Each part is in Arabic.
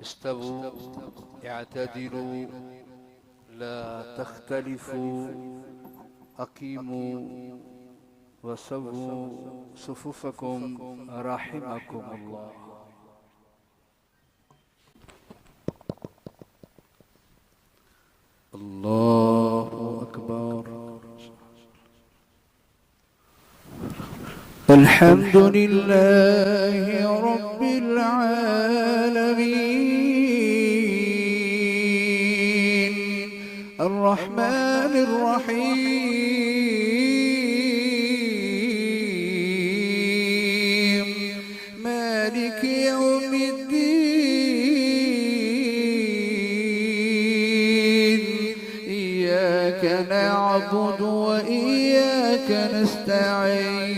استووا اعتدلوا لا تختلفوا أقيموا وسووا صفوفكم رحمكم الله. الله أكبر. الحمد لله رب العالمين الرحمن الرحيم مالك يوم الدين إياك نعبد وإياك نستعين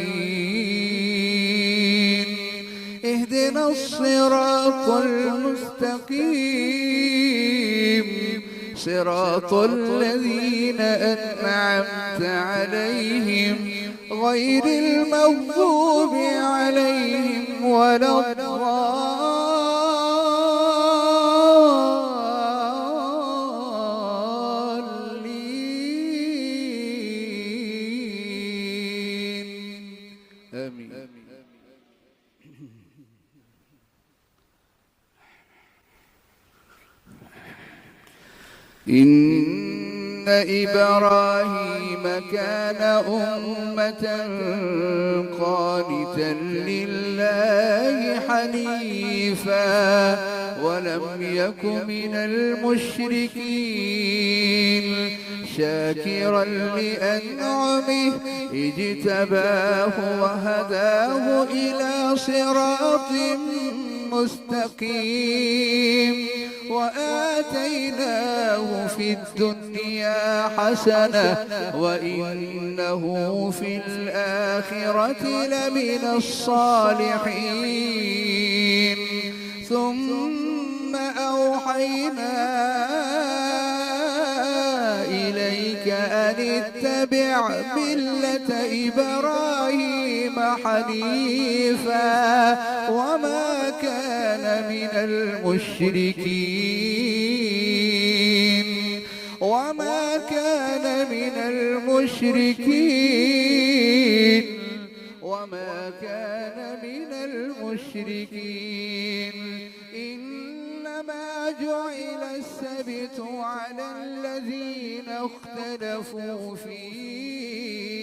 اهدنا الصراط المستقيم صراط الذين أنعمت عليهم غير المغضوب عليهم ولا الضالين آمين. إن إبراهيم كان أمة قانتا لله حنيفا ولم يك من المشركين شاكرا لأنعمه اجتباه وهداه إلى صراط مستقيم وآتيناه في الدنيا حسنة وإنه في الآخرة لمن الصالحين ثم أوحينا إليك أن اتبع ملة إبراهيم حنيفا وما كان من المشركين إنما جعل السبت على الذين اختلفوا فيه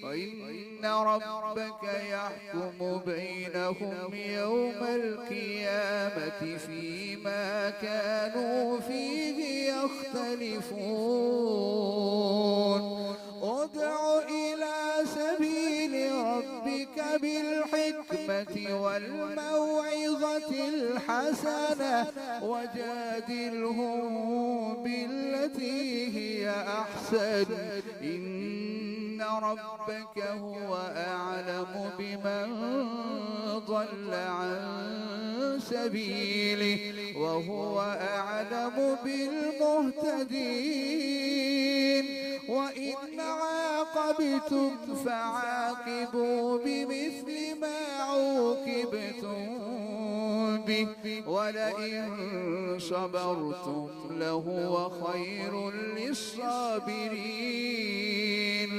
وإن ربك يحكم بينهم يوم القيامة فيما كانوا فيه يختلفون ادع إلى سبيل ربك بالحكمة والموعظة الحسنة وجادلهم بالتي هي أحسن إن ربك هو أعلم بمن ضل عن سبيله وهو أعلم بالمهتدين وإن عاقبتم فعاقبوا بمثل ما عوقبتم به ولئن صبرتم لهو خير للصابرين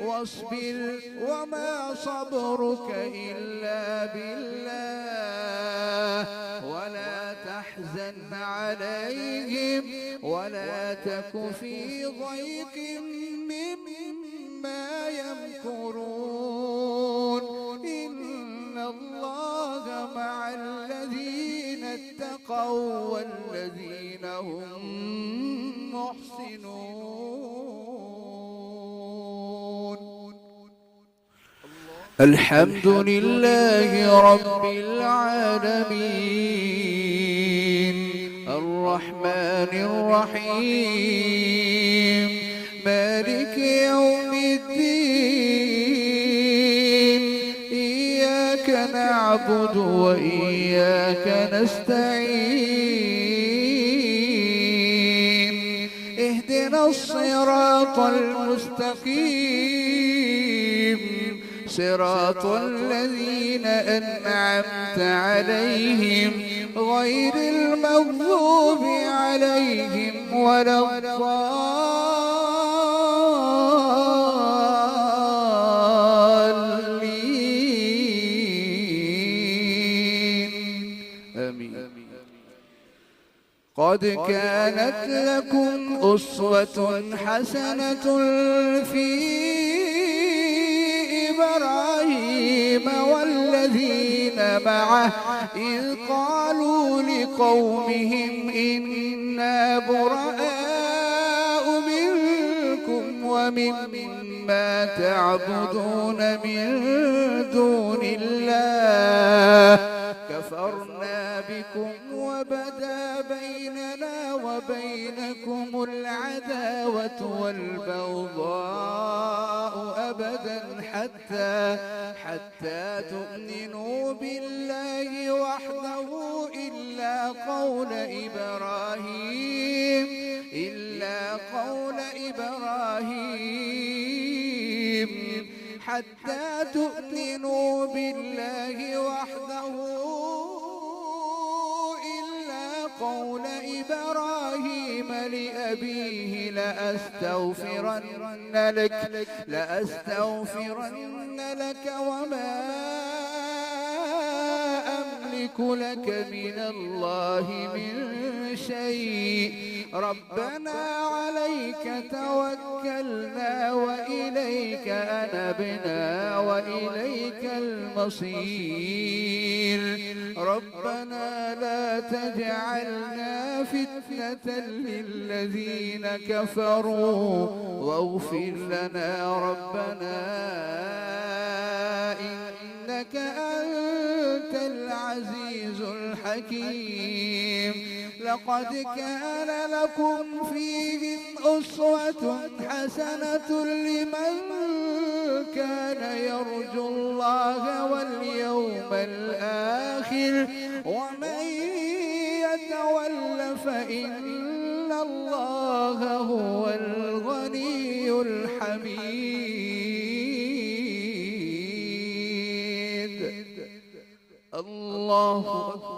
واصبر وما صبرك إلا بالله ولا تحزن عليهم ولا تك في ضيق مما يمكرون إن الله مع الذين اتقوا والذين هم محسنون. الحمد لله رب العالمين الرحمن الرحيم مالك يوم الدين إياك نعبد وإياك نستعين اهدنا الصراط المستقيم صراط الذين أنعمت عليهم غير المغضوب عليهم ولا الضالين آمين. قد كانت لكم أسوة حسنة في إبراهيم والذين معه إذ قالوا لقومهم إنا براء منكم ومما تعبدون من دون الله كفرنا بكم وبدا بيننا وبينكم العداوة والبغضاء أبدا حتى تؤمنوا بالله وحده إلا قول إبراهيم حتى تؤمنوا بالله وحده إلا قول إبراهيم لأبيه لأستغفرن لك وما أملك لك من الله من شيء ربنا عليك توكلنا وإليك أنبنا وإليك المصير ربنا لا تجعلنا فتنة للذين كفروا واغفر لنا ربنا إنك أنت العزيز الحكيم. لقد كان لكم فيهم أسوة حسنة لمن كان يرجو الله واليوم الآخر ومن يتول فإن الله هو الغني الحميد. الله أكبر.